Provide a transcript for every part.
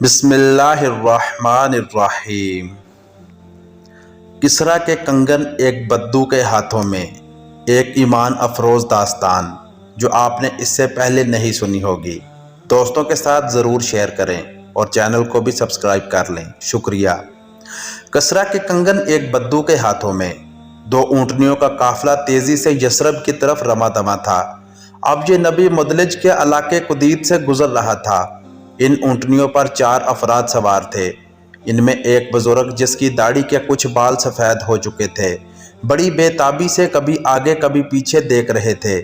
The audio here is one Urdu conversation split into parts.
بسم اللہ الرحمن الرحیم۔ کسریٰ کے کنگن ایک بدو کے ہاتھوں میں، ایک ایمان افروز داستان جو آپ نے اس سے پہلے نہیں سنی ہوگی۔ دوستوں کے ساتھ ضرور شیئر کریں اور چینل کو بھی سبسکرائب کر لیں، شکریہ۔ کسریٰ کے کنگن ایک بدو کے ہاتھوں میں، دو اونٹنیوں کا قافلہ تیزی سے یثرب کی طرف رواں دواں تھا۔ اب یہ نبی مدلج کے علاقے قدید سے گزر رہا تھا۔ ان اونٹنیوں پر 4 افراد سوار تھے۔ ان میں ایک بزرگ جس کی داڑھی کے کچھ بال سفید ہو چکے تھے، بڑی بے تابی سے کبھی آگے کبھی پیچھے دیکھ رہے تھے،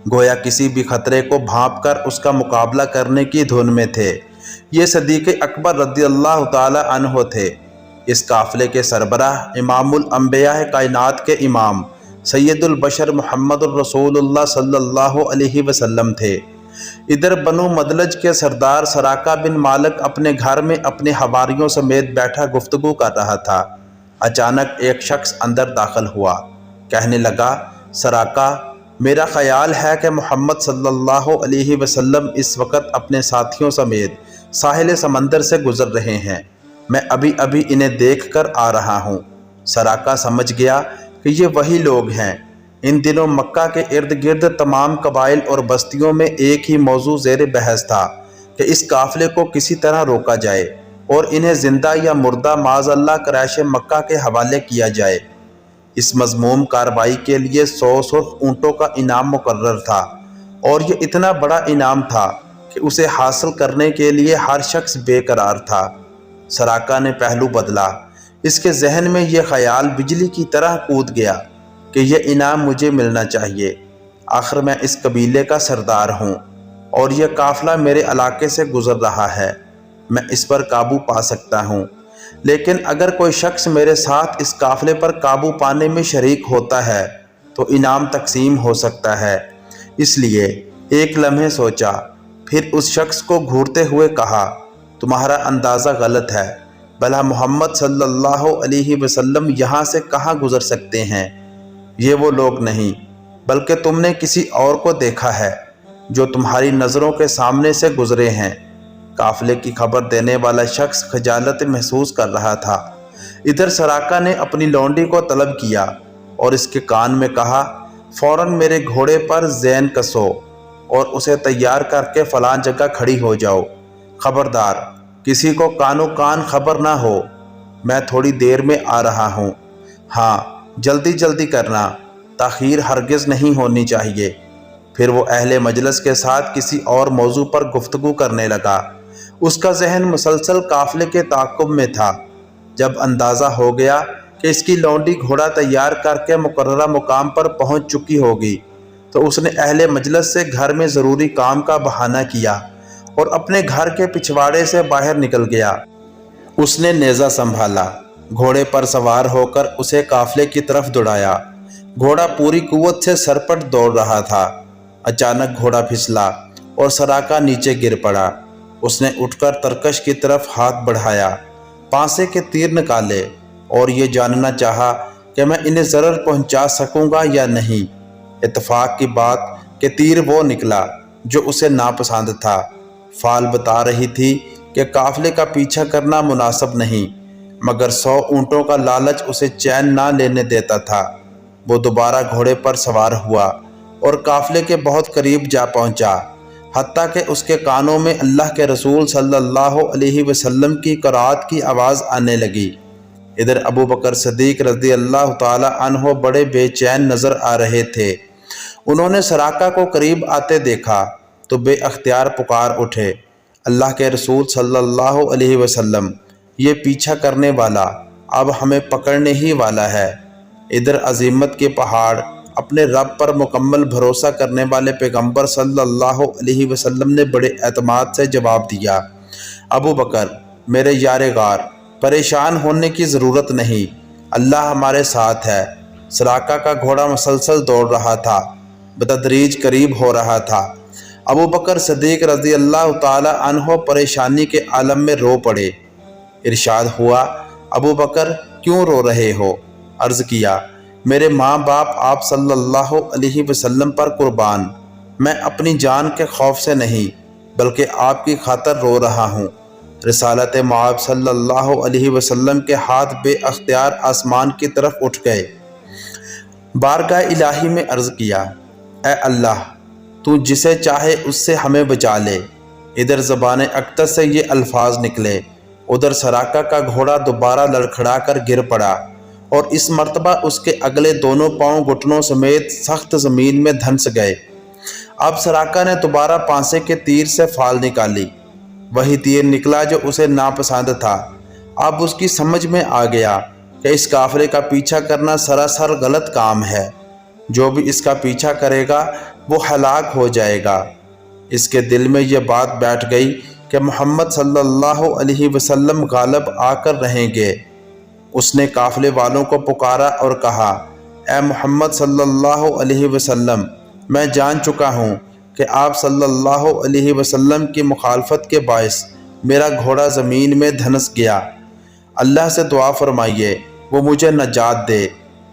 گویا کسی بھی خطرے کو بھانپ کر اس کا مقابلہ کرنے کی دھن میں تھے۔ یہ صدیق اکبر رضی اللہ تعالی عنہ تھے۔ اس قافلے کے سربراہ امام الانبیاء کائنات کے امام سید البشر محمد الرسول اللہ صلی اللہ علیہ وسلم تھے۔ ادھر بنو مدلج کے سردار سراقہ بن مالک اپنے گھر میں اپنے حواریوں سمیت بیٹھا گفتگو کر رہا تھا۔ اچانک ایک شخص اندر داخل ہوا، کہنے لگا، سراقہ، میرا خیال ہے کہ محمد صلی اللہ علیہ وسلم اس وقت اپنے ساتھیوں سمیت ساحل سمندر سے گزر رہے ہیں۔ میں ابھی ابھی انہیں دیکھ کر آ رہا ہوں۔ سراقہ سمجھ گیا کہ یہ وہی لوگ ہیں۔ ان دنوں مکہ کے ارد گرد تمام قبائل اور بستیوں میں ایک ہی موضوع زیر بحث تھا کہ اس قافلے کو کسی طرح روکا جائے اور انہیں زندہ یا مردہ معاذ اللہ قریش مکہ کے حوالے کیا جائے۔ اس مذموم کارروائی کے لیے 100 سرخ اونٹوں کا انعام مقرر تھا، اور یہ اتنا بڑا انعام تھا کہ اسے حاصل کرنے کے لیے ہر شخص بے قرار تھا۔ سراقہ نے پہلو بدلا۔ اس کے ذہن میں یہ خیال بجلی کی طرح کود گیا کہ یہ انعام مجھے ملنا چاہیے۔ آخر میں اس قبیلے کا سردار ہوں اور یہ قافلہ میرے علاقے سے گزر رہا ہے، میں اس پر قابو پا سکتا ہوں۔ لیکن اگر کوئی شخص میرے ساتھ اس قافلے پر قابو پانے میں شریک ہوتا ہے تو انعام تقسیم ہو سکتا ہے۔ اس لیے ایک لمحے سوچا، پھر اس شخص کو گھورتے ہوئے کہا، تمہارا اندازہ غلط ہے۔ بھلا محمد صلی اللہ علیہ وسلم یہاں سے کہاں گزر سکتے ہیں؟ یہ وہ لوگ نہیں، بلکہ تم نے کسی اور کو دیکھا ہے جو تمہاری نظروں کے سامنے سے گزرے ہیں۔ قافلے کی خبر دینے والا شخص خجالت محسوس کر رہا تھا۔ ادھر سراقہ نے اپنی لونڈی کو طلب کیا اور اس کے کان میں کہا، فوراً میرے گھوڑے پر زین کسو اور اسے تیار کر کے فلاں جگہ کھڑی ہو جاؤ۔ خبردار، کسی کو کانو کان خبر نہ ہو، میں تھوڑی دیر میں آ رہا ہوں۔ ہاں، جلدی جلدی کرنا، تاخیر ہرگز نہیں ہونی چاہیے۔ پھر وہ اہل مجلس کے ساتھ کسی اور موضوع پر گفتگو کرنے لگا۔ اس کا ذہن مسلسل قافلے کے تعاقب میں تھا۔ جب اندازہ ہو گیا کہ اس کی لونڈی گھوڑا تیار کر کے مقررہ مقام پر پہنچ چکی ہوگی تو اس نے اہل مجلس سے گھر میں ضروری کام کا بہانہ کیا اور اپنے گھر کے پچھواڑے سے باہر نکل گیا۔ اس نے نیزہ سنبھالا، گھوڑے پر سوار ہو کر اسے قافلے کی طرف دوڑایا۔ گھوڑا پوری قوت سے سرپٹ دوڑ رہا تھا۔ اچانک گھوڑا پھسلا اور سراقہ نیچے گر پڑا۔ اس نے اٹھ کر ترکش کی طرف ہاتھ بڑھایا، پانسے کے تیر نکالے اور یہ جاننا چاہا کہ میں انہیں ضرر پہنچا سکوں گا یا نہیں۔ اتفاق کی بات کہ تیر وہ نکلا جو اسے ناپسند تھا۔ فال بتا رہی تھی کہ قافلے کا پیچھا کرنا مناسب نہیں، مگر 100 اونٹوں کا لالچ اسے چین نہ لینے دیتا تھا۔ وہ دوبارہ گھوڑے پر سوار ہوا اور قافلے کے بہت قریب جا پہنچا، حتیٰ کہ اس کے کانوں میں اللہ کے رسول صلی اللہ علیہ وسلم کی قرأت کی آواز آنے لگی۔ ادھر ابو بکر صدیق رضی اللہ تعالی عنہ بڑے بے چین نظر آ رہے تھے۔ انہوں نے سراقہ کو قریب آتے دیکھا تو بے اختیار پکار اٹھے، اللہ کے رسول صلی اللہ علیہ وسلم، یہ پیچھا کرنے والا اب ہمیں پکڑنے ہی والا ہے۔ ادھر عزیمت کے پہاڑ اپنے رب پر مکمل بھروسہ کرنے والے پیغمبر صلی اللہ علیہ وسلم نے بڑے اعتماد سے جواب دیا، ابو بکر میرے یار غار، پریشان ہونے کی ضرورت نہیں، اللہ ہمارے ساتھ ہے۔ سراقہ کا گھوڑا مسلسل دوڑ رہا تھا، بتدریج قریب ہو رہا تھا۔ ابو بکر صدیق رضی اللہ تعالی عنہ پریشانی کے عالم میں رو پڑے۔ ارشاد ہوا، ابو بکر کیوں رو رہے ہو؟ عرض کیا، میرے ماں باپ آپ صلی اللہ علیہ وسلم پر قربان، میں اپنی جان کے خوف سے نہیں بلکہ آپ کی خاطر رو رہا ہوں۔ رسالت مآب صلی اللہ علیہ وسلم کے ہاتھ بے اختیار آسمان کی طرف اٹھ گئے۔ بارگاہ الہی میں عرض کیا، اے اللہ، تو جسے چاہے اس سے ہمیں بچا لے۔ ادھر زبان اقدس سے یہ الفاظ نکلے، ادھر سراقہ کا گھوڑا دوبارہ لڑکھڑا کر گر پڑا اور اس مرتبہ اس کے اگلے دونوں پاؤں گھٹنوں سمیت سخت زمین میں دھنس گئے۔ اب سراقہ نے دوبارہ پانسے کے تیر سے فال نکالی، وہی تیر نکلا جو اسے ناپسند تھا۔ اب اس کی سمجھ میں آ گیا کہ اس کافرے کا پیچھا کرنا سراسر غلط کام ہے، جو بھی اس کا پیچھا کرے گا وہ ہلاک ہو جائے گا۔ اس کے دل میں یہ بات بیٹھ گئی کہ محمد صلی اللہ علیہ وسلم غالب آ کر رہیں گے۔ اس نے قافلے والوں کو پکارا اور کہا، اے محمد صلی اللہ علیہ وسلم، میں جان چکا ہوں کہ آپ صلی اللہ علیہ وسلم کی مخالفت کے باعث میرا گھوڑا زمین میں دھنس گیا۔ اللہ سے دعا فرمائیے وہ مجھے نجات دے۔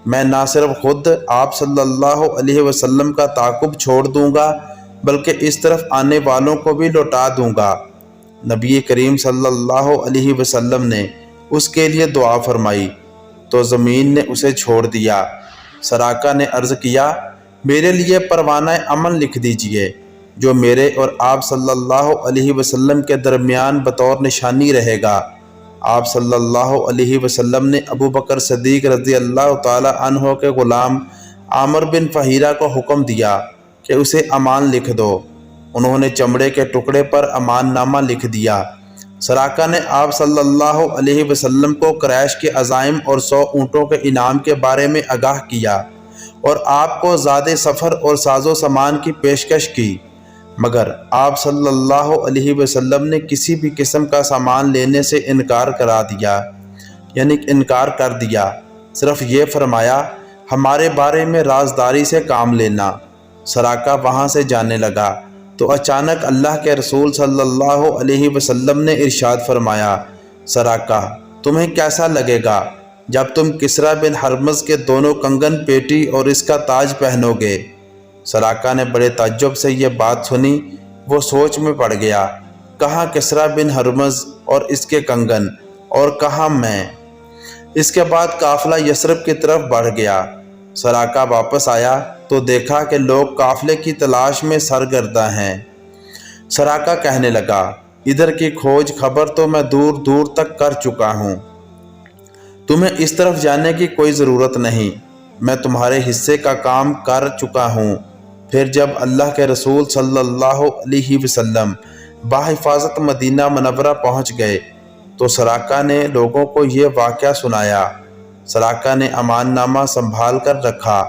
میں نہ صرف خود آپ صلی اللہ علیہ وسلم کا تعاقب چھوڑ دوں گا بلکہ اس طرف آنے والوں کو بھی لوٹا دوں گا۔ نبی کریم صلی اللہ علیہ وسلم نے اس کے لیے دعا فرمائی تو زمین نے اسے چھوڑ دیا۔ سراقہ نے عرض کیا، میرے لیے پروانہ امن لکھ دیجئے جو میرے اور آپ صلی اللہ علیہ وسلم کے درمیان بطور نشانی رہے گا۔ آپ صلی اللہ علیہ وسلم نے ابو بکر صدیق رضی اللہ تعالی عنہ کے غلام عامر بن فہیرہ کو حکم دیا کہ اسے امان لکھ دو۔ انہوں نے چمڑے کے ٹکڑے پر امان نامہ لکھ دیا۔ سراقہ نے آپ صلی اللہ علیہ وسلم کو قریش کے عزائم اور 100 اونٹوں کے انعام کے بارے میں آگاہ کیا اور آپ کو زاد سفر اور ساز و سامان کی پیشکش کی، مگر آپ صلی اللہ علیہ وسلم نے کسی بھی قسم کا سامان لینے سے انکار کر دیا۔ صرف یہ فرمایا، ہمارے بارے میں رازداری سے کام لینا۔ سراقہ وہاں سے جانے لگا تو اچانک اللہ کے رسول صلی اللہ علیہ وسلم نے ارشاد فرمایا، سراقہ، تمہیں کیسا لگے گا جب تم کسریٰ بن ہرمز کے دونوں کنگن پیٹی اور اس کا تاج پہنو گے؟ سراقہ نے بڑے تعجب سے یہ بات سنی، وہ سوچ میں پڑ گیا، کہاں کسریٰ بن ہرمز اور اس کے کنگن اور کہاں میں؟ اس کے بعد قافلہ یثرب کی طرف بڑھ گیا۔ سراقہ واپس آیا تو دیکھا کہ لوگ قافلے کی تلاش میں سرگرداں ہیں۔ سراقہ کہنے لگا، ادھر کی کھوج خبر تو میں دور دور تک کر چکا ہوں، تمہیں اس طرف جانے کی کوئی ضرورت نہیں، میں تمہارے حصے کا کام کر چکا ہوں۔ پھر جب اللہ کے رسول صلی اللہ علیہ وسلم بحفاظت مدینہ منورہ پہنچ گئے تو سراقہ نے لوگوں کو یہ واقعہ سنایا۔ سراقہ نے امان نامہ سنبھال کر رکھا۔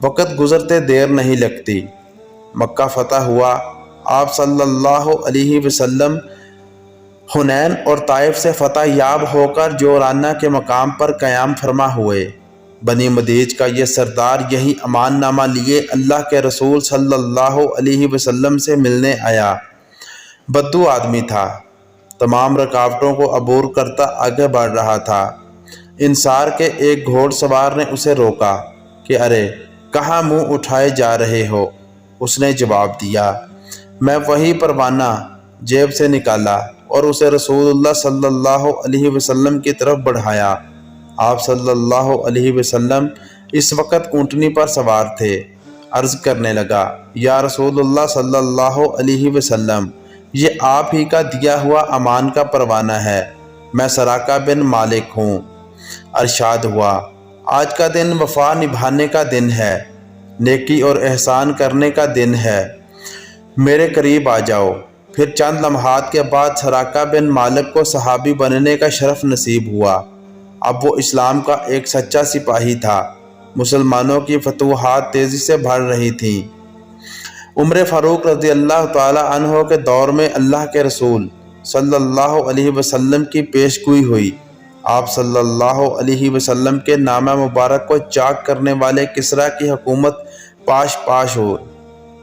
وقت گزرتے دیر نہیں لگتی، مکہ فتح ہوا۔ آپ صلی اللہ علیہ وسلم حنین اور طائف سے فتح یاب ہو کر جورانا کے مقام پر قیام فرما ہوئے۔ بنی مدیج کا یہ سردار یہی امان نامہ لیے اللہ کے رسول صلی اللہ علیہ وسلم سے ملنے آیا۔ بدو آدمی تھا، تمام رکاوٹوں کو عبور کرتا آگے بڑھ رہا تھا۔ انصار کے ایک گھوڑ سوار نے اسے روکا کہ ارے کہاں منہ اٹھائے جا رہے ہو؟ اس نے جواب دیا، میں وہی پروانہ جیب سے نکالا اور اسے رسول اللہ صلی اللہ علیہ وسلم کی طرف بڑھایا۔ آپ صلی اللہ علیہ وسلم اس وقت اونٹنی پر سوار تھے۔ عرض کرنے لگا، یا رسول اللہ صلی اللہ علیہ وسلم، یہ آپ ہی کا دیا ہوا امان کا پروانہ ہے، میں سراقہ بن مالک ہوں۔ ارشاد ہوا، آج کا دن وفا نبھانے کا دن ہے، نیکی اور احسان کرنے کا دن ہے، میرے قریب آ جاؤ۔ پھر چند لمحات کے بعد سراقہ بن مالک کو صحابی بننے کا شرف نصیب ہوا۔ اب وہ اسلام کا ایک سچا سپاہی تھا۔ مسلمانوں کی فتوحات تیزی سے بڑھ رہی تھیں۔ عمر فاروق رضی اللہ تعالی عنہ کے دور میں اللہ کے رسول صلی اللہ علیہ وسلم کی پیش گوئی ہوئی۔ آپ صلی اللہ علیہ وسلم کے نامہ مبارک کو چاک کرنے والے کسریٰ کی حکومت پاش پاش ہو،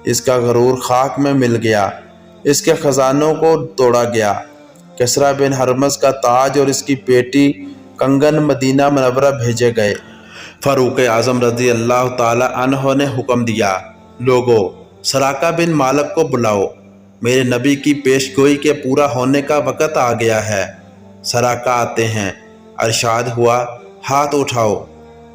اس کا غرور خاک میں مل گیا، اس کے خزانوں کو توڑا گیا۔ کسریٰ بن ہرمز کا تاج اور اس کی پیٹی کنگن مدینہ منورہ بھیجے گئے۔ فاروق اعظم رضی اللہ تعالی عنہ نے حکم دیا، لوگو سراقہ بن مالک کو بلاؤ، میرے نبی کی پیش گوئی کے پورا ہونے کا وقت آ گیا ہے۔ سراقہ آتے ہیں، ارشاد ہوا ہاتھ اٹھاؤ۔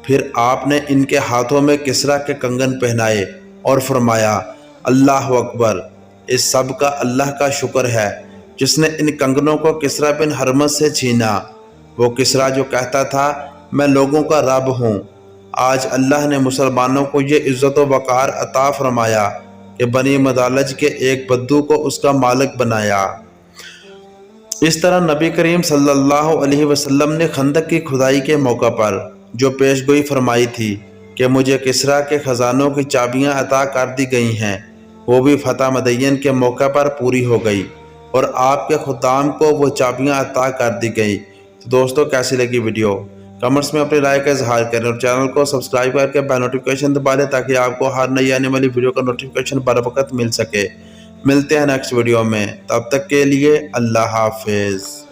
پھر آپ نے ان کے ہاتھوں میں کسریٰ کے کنگن پہنائے اور فرمایا اللہ اکبر، اس سب کا اللہ کا شکر ہے جس نے ان کنگنوں کو کسریٰ بن حرمز سے چھینا۔ وہ کسریٰ جو کہتا تھا میں لوگوں کا رب ہوں، آج اللہ نے مسلمانوں کو یہ عزت و وقار عطا فرمایا کہ بنی مدالج کے ایک بدو کو اس کا مالک بنایا۔ اس طرح نبی کریم صلی اللہ علیہ وسلم نے خندق کی کھدائی کے موقع پر جو پیش گوئی فرمائی تھی کہ مجھے کسریٰ کے خزانوں کی چابیاں عطا کر دی گئی ہیں، وہ بھی فتح مدین کے موقع پر پوری ہو گئی اور آپ کے خدام کو وہ چابیاں عطا کر دی گئی۔ تو دوستو کیسی لگی ویڈیو؟ کمنٹس میں اپنی رائے کا اظہار کریں اور چینل کو سبسکرائب کر کے بیل نوٹیفیکیشن دبا لیں تاکہ آپ کو ہر نئی آنے والی ویڈیو کا نوٹیفیکیشن بر وقت مل سکے۔ ملتے ہیں نیکسٹ ویڈیو میں، تب تک کے لیے اللہ حافظ۔